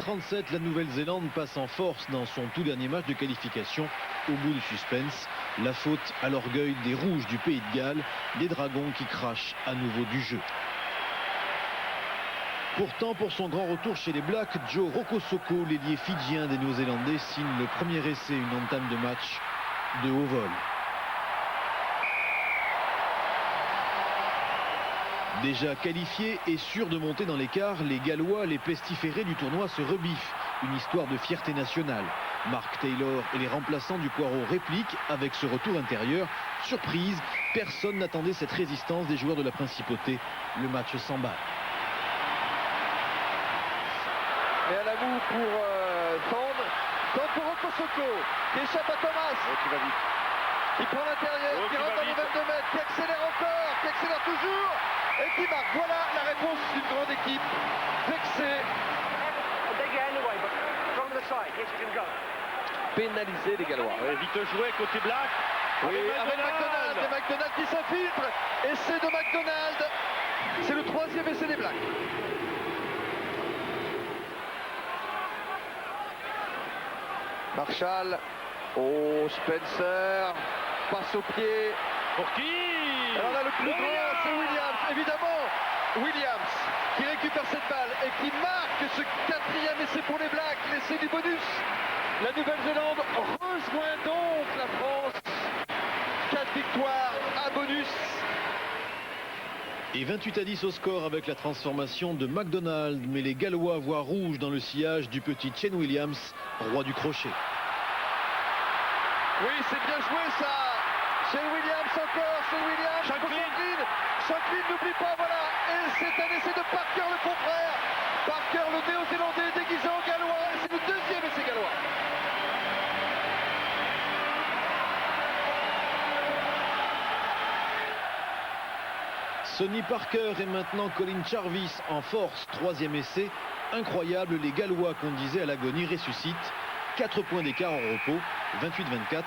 37, la Nouvelle-Zélande passe en force dans son tout dernier match de qualification. Au bout du suspense, la faute à l'orgueil des Rouges du Pays de Galles, des Dragons qui crachent à nouveau du jeu. Pourtant, pour son grand retour chez les Blacks, Joe Rokosoko, l'ailier fidjien des Néo-Zélandais, signe le premier essai, une entame de match de haut vol. Déjà qualifiés et sûrs de monter dans l'écart, les Gallois, les pestiférés du tournoi, se rebiffent. Une histoire de fierté nationale. Mark Taylor et les remplaçants du Poireau répliquent avec ce retour intérieur. Surprise, personne n'attendait cette résistance des joueurs de la Principauté. Le match s'emballe. Et à la moue pour Tendre. Tendre pour Rokosoko, qui échappe à Thomas. Qui va vite. Qui prend l'intérieur, qui rentre dans les 22 mètres, qui accélère encore, qui accélère toujours. Et qui marque. Voilà la réponse d'une grande équipe. Vexé. Pénalisé les Gallois. Ouais, vite joué côté Black. Oui, avec McDonald. Et McDonald qui s'infiltre. Essai de McDonald. C'est le 3e essai des Blacks. Marshall. Oh, Spencer. Passe au pied. Pour qui? Alors là, le plus grand, c'est Williams, évidemment. Williams qui récupère cette balle et qui marque ce 4e essai pour les Blacks, l'essai du bonus. La Nouvelle-Zélande rejoint donc la France. 4 victoires à bonus. Et 28-10 au score avec la transformation de McDonald. Mais les Gallois voient rouge dans le sillage du petit Shane Williams, roi du crochet. Oui, c'est bien joué ça. Shane Williams encore, Shane Williams. Shanklin n'oublie pas, voilà. Et c'est un essai de Parker, le confrère. Parker, le néo-zélandais déguisé en gallois. Et c'est le 2e essai gallois. Sonny Parker et maintenant Colin Jarvis en force. 3e essai. Incroyable, les Gallois qu'on disait à l'agonie ressuscitent. 4 points d'écart en repos, 28-24.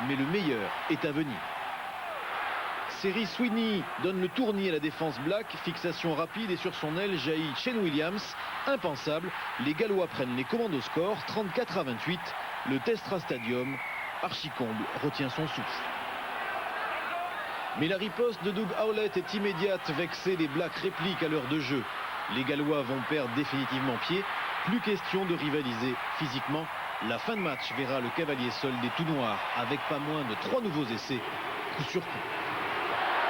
Mais le meilleur est à venir. Série Sweeney donne le tournis à la défense Black. Fixation rapide et sur son aile jaillit Shane Williams. Impensable, les Gallois prennent les commandes au score, 34-28. Le Telstra Stadium, archi-comble, retient son souffle. Mais la riposte de Doug Howlett est immédiate. Vexés, les Blacks répliquent à l'heure de jeu. Les Gallois vont perdre définitivement pied. Plus question de rivaliser physiquement. La fin de match verra le cavalier seul des tout noirs avec pas moins de 3 nouveaux essais, coup sur coup.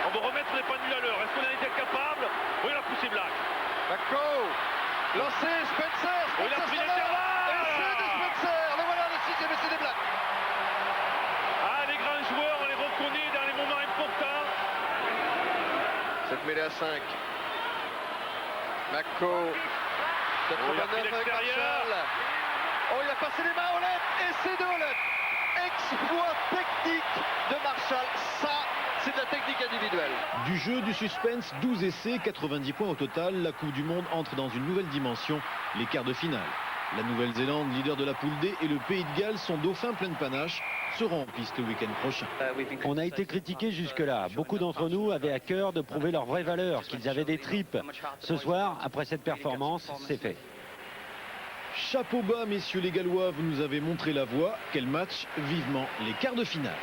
On va remettre les pendules à l'heure. Est-ce qu'on en était capable? Oui, il a poussé Black. Mako, lancé, Spencer. Oui, il a pris l'intervalle. Essai de Spencer. Le voilà, le 6e essai des Blacks. Ah, les grands joueurs, on les reconnaît dans les moments importants. Cette mêlée à 5. Mako. 89 avec Marshall. Oh, il a passé les mains à Howlett. Essai de Howlett. Exploit technique de Marshall. Ça, c'est de la technique individuelle. Du jeu, du suspense, 12 essais, 90 points au total. La Coupe du Monde entre dans une nouvelle dimension, les quarts de finale. La Nouvelle-Zélande, leader de la poule D, et le Pays de Galles, son dauphin plein de panache, seront en piste le week-end prochain. On a été critiqués jusque-là. Beaucoup d'entre nous avaient à cœur de prouver leur vraie valeur, qu'ils avaient des tripes. Ce soir, après cette performance, c'est fait. Chapeau bas, messieurs les Gallois, vous nous avez montré la voie. Quel match, vivement les quarts de finale.